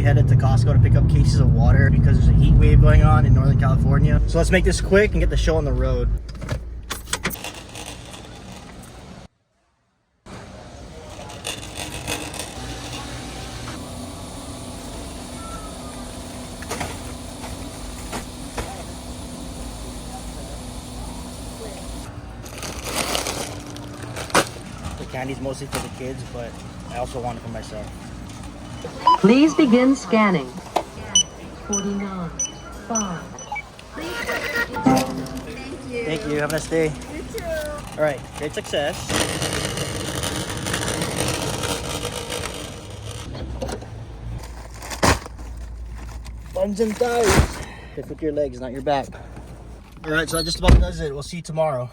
headed to Costco to pick up cases of water because there's a heat wave going on in Northern California. So let's make this quick and get the show on the road. The candy's mostly for the kids, but I also want it for myself. Please begin scanning. 49, 5. Thank you. Have a nice day. You too. All right. Great success. Buns and thighs. Hit with your legs, not your back. All right. So that just about does it. We'll see you tomorrow.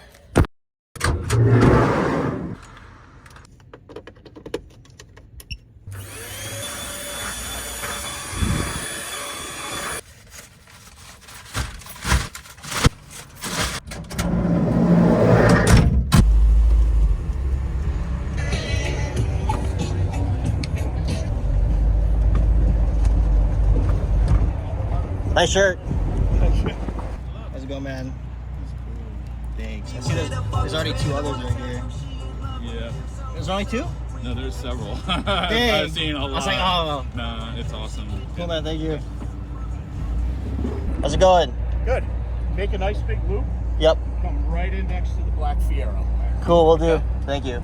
Nice shirt. How's it going, man? Thanks. I see there's already 2 others right here. Yeah. There's only 2? No, there's several. Dang. I've seen a lot. I was like, oh. Nah, it's awesome. Cool, man. Thank you. How's it going? Good. Make a nice big loop. Yep. Come right in next to the Black Fiero. Cool, we'll do. Thank you.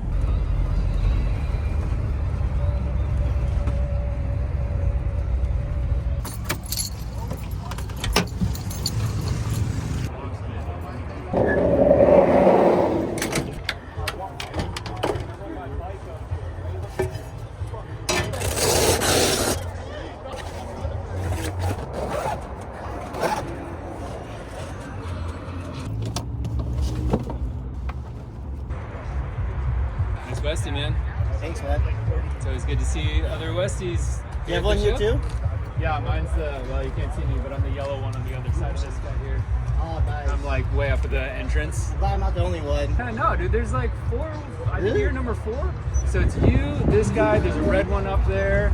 Nice Westie, man. Thanks, man. It's always good to see other Westies. You have one here too? Yeah, mine's the, well, you can't see me, but I'm the yellow one on the other side of this guy here. Oh, nice. I'm like way up at the entrance. I'm glad I'm not the only one. No, dude, there's like 4. I think Really? you're number 4. So it's you, this guy, there's a red one up there.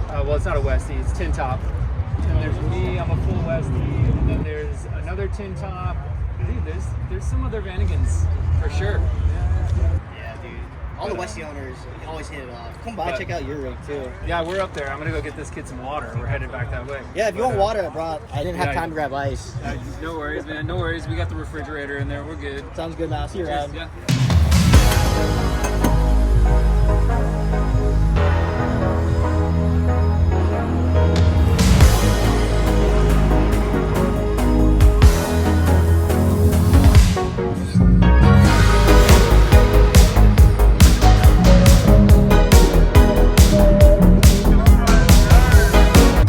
Well, it's not a Westie, it's tin top. And there's me, I'm a full Westie. And then there's another tin top. Dude, there's some other Vanagons for sure. Yeah, dude. All the Westie owners always hit it off. Come by, check out your rig too. Yeah, we're up there. I'm gonna go get this kid some water. We're headed back that way. Yeah, if you want water, I didn't have time to grab ice. No worries, man. No worries. We got the refrigerator in there. We're good. Sounds good, man. I'll see you around. Yeah.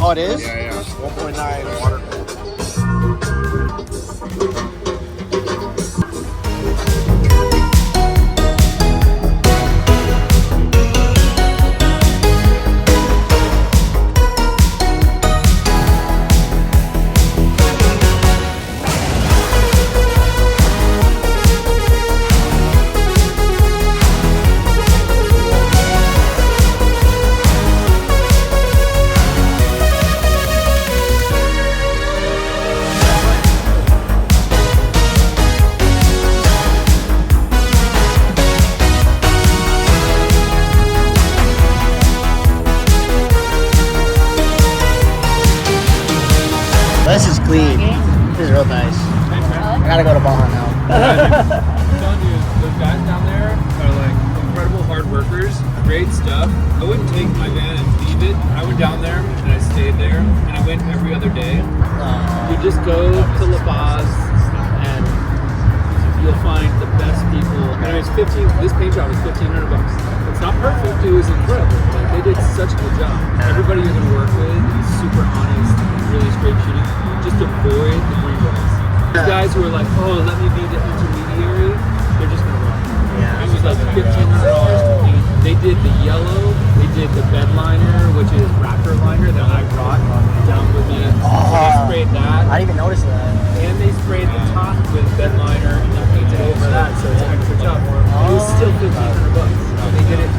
Oh, it is? Yeah. 1.9 water. This is clean. This is real nice. I gotta go to Baja now. I'm telling you, those guys down there are like incredible hard workers. Great stuff. I wouldn't take my van and leave it. I went down there and I stayed there, and I went every other day. You just go to La Paz and you'll find the best people. And it was 15. This paint job was $1,500. It's not perfect. It was incredible. Like, they did such a good job. Everybody you're gonna work with is super honest, really straight shooting. Just avoid the green lights. These guys who are like, oh, let me be the intermediary, they're just gonna run. Yeah. It was like $1,500 to paint. They did the yellow, they did the bed liner, which is wrapper liner that I brought down with me. So they sprayed that. I didn't even notice that. And they sprayed the top with bed liner and they painted over that, so it's an extra job. It was still $1,500. And they did it.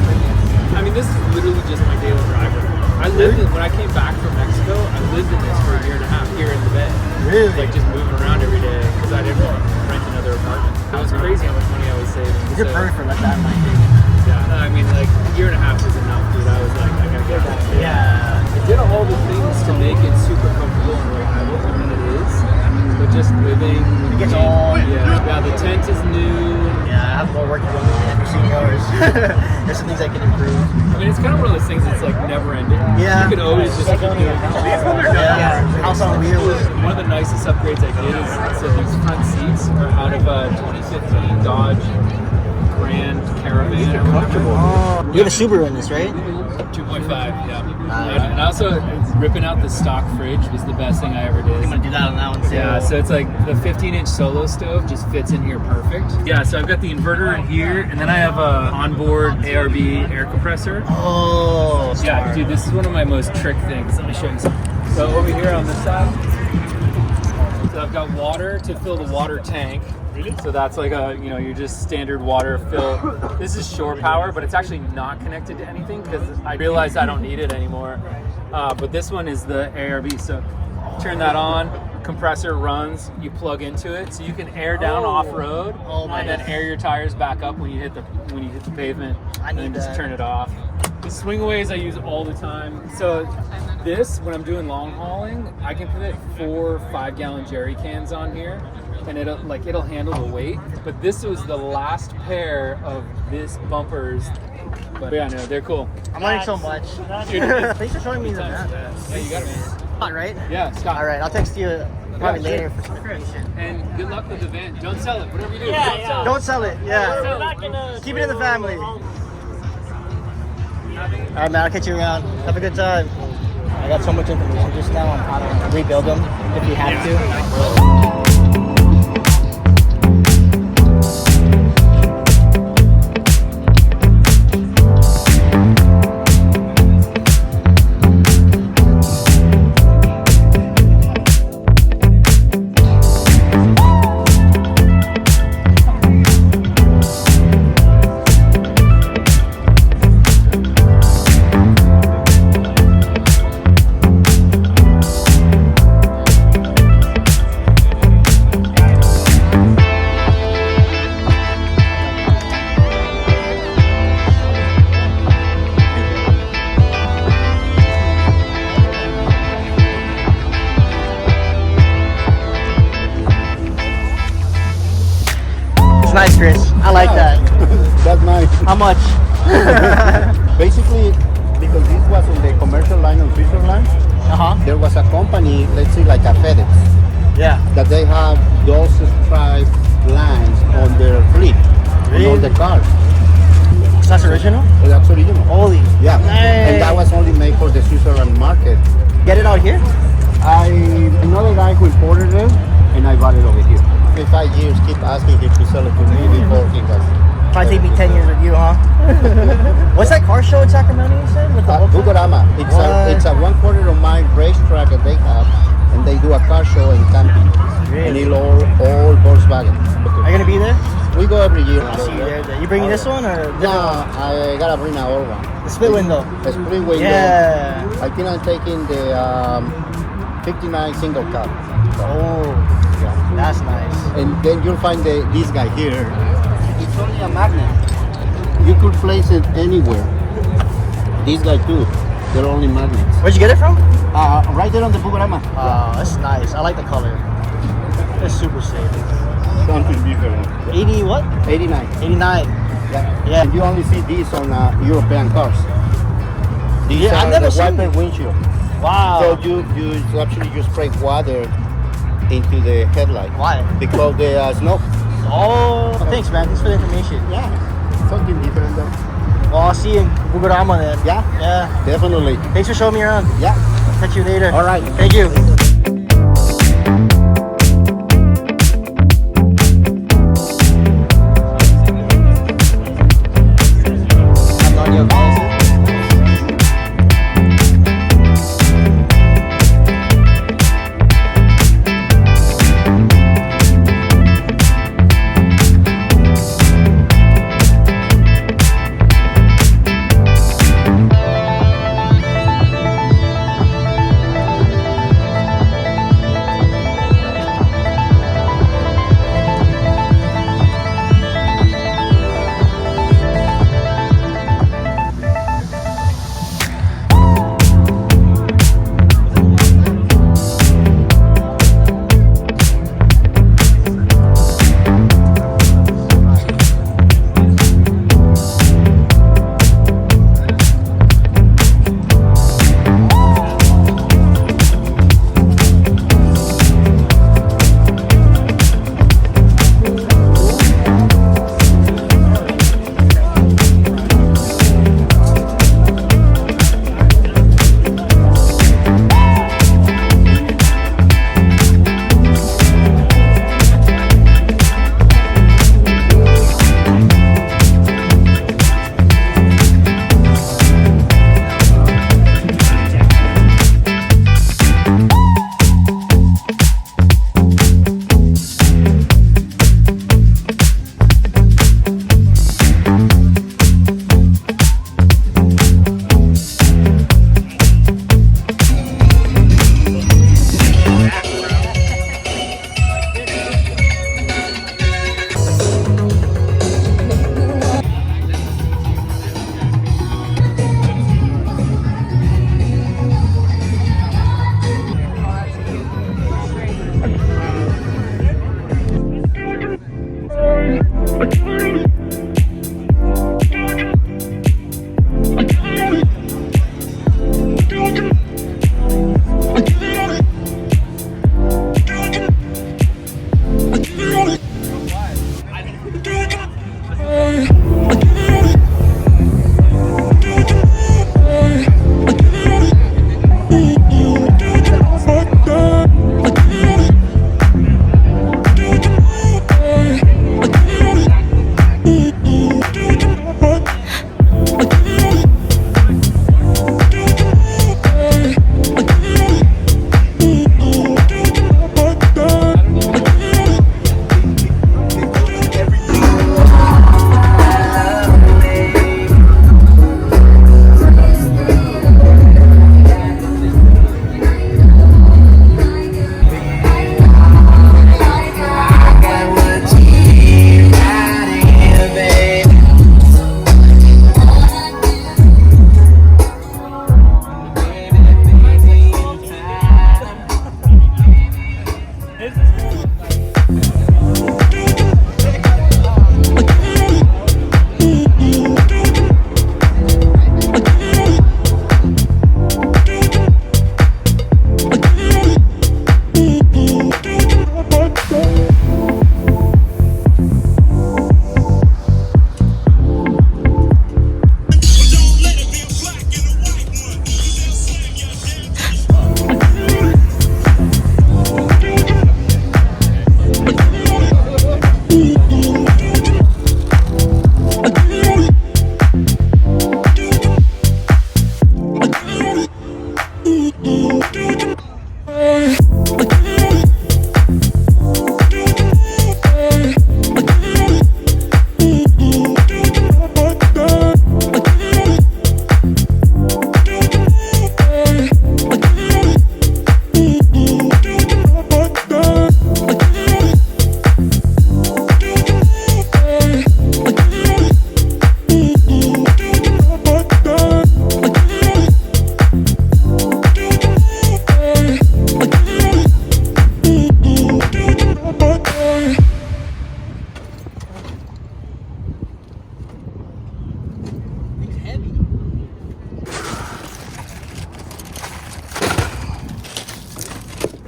I mean, this is literally just my daily driver. I I lived in, when I came back from Mexico, I lived in this for a year and a half here in the Bay. Really? Like just moving around every day because I didn't want to rent another apartment. It was crazy how much money I was saving. You're perfect for that life. Yeah, I mean, like a year and a half is enough, dude. I was like, I gotta get that. Yeah. I did all the things to make it super comfortable and reliable. I mean, it is. But just living. It gets old. Yeah, the tent is new. Yeah, I have more work to do than I've seen yours. There's some things I can improve. I mean, it's kind of one of those things that's like never ending. Yeah. You could always just keep doing it. Yeah. House on wheels. One of the nicest upgrades I did is so these front seats are out of a 2015 Dodge Grand Caravan. Oh. You have a Subaru in this, right? 2.5, yeah. And also, ripping out the stock fridge was the best thing I ever did. I'm gonna do that on that one too. Yeah, so it's like the 15-inch solo stove just fits in here perfect. Yeah, so I've got the inverter in here, and then I have a onboard ARB air compressor. Oh, Yeah, smart. dude, this is one of my most trick things. Let me show you something. So over here on this side, so I've got water to fill the water tank. So that's like a, you know, your just standard water fill. This is shore power, but it's actually not connected to anything because I realized I don't need it anymore. But this one is the ARB. So turn that on, compressor runs, you plug into it, so you can air down off road, and then air your tires back up when you hit the pavement, and then just turn it off. The swing aways I use all the time. So this, when I'm doing long hauling, I can fit 4 5-gallon jerry cans on here, and it'll handle the weight. But this was the last pair of this bumpers. But yeah, no, they're cool. I'm learning so much. Thanks for showing me the map. Yeah, you got it, man. Scott, right? Yeah, Scott. All right, I'll text you probably Yeah, later sure. for some information. And good luck with the van. Don't sell it. Whatever you do, Yeah, don't yeah. sell it. Don't sell it. Yeah. We're not gonna Keep it in the family. All right, man. I'll catch you around. Have a good time. I got so much information just now on how to rebuild them if you have to. Nice, Chris. I like that. That's nice. How much? Basically, because this was on the commercial line of Switzerland, there was a company, let's say like a FedEx, Yeah. that they have those striped lines on their fleet, on the cars. So that's original? So that's original. Holy. Yeah. Nice. And that was only made for the Switzerland market. Get it out here? I know the guy who imported it, and I bought it over here. In 5 years, keep asking him to sell it to me before he was. Probably take me 10 years with you, huh? What's that car show in Sacramento you said? With the Bugarama. It's a 1/4 mile racetrack that they have, and they do a car show in camping. Really? And it's all Volkswagen. Are you gonna be there? We go every year. I'll see you there. You bringing this one or No, different one? I gotta bring my old one. The split window. The split window. Yeah. I think I'm taking the 59 single cab. Oh, that's nice. And then you'll find this guy here. It's only a magnet. You could place it anywhere. This guy too. They're only magnets. Where'd you get it from? Right there on the Bugarama. Oh, that's nice. I like the color. It's super safe. Something different. 80 what? 89. 89. Yeah. Yeah. And you only see this on European cars. These Yeah, I've are never the seen wiper it. windshield. Wow. So you actually just spray water into the headlight. Why? Because the snow. Oh, thanks, man. Thanks for the information. Yeah. Something different though. Well, I'll see you in Bugarama then. Yeah. Yeah. Definitely. Thanks for showing me around. Yeah. Catch you later. All right. Thank you.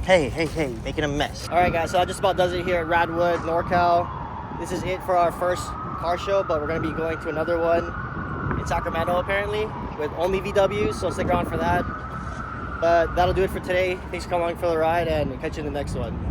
Hey, making a mess. All right, guys, so that just about does it here at RadWood NorCal. This is it for our first car show, but we're gonna be going to another one in Sacramento apparently with only VWs, so stick around for that. But that'll do it for today. Thanks for coming along for the ride, and catch you in the next one.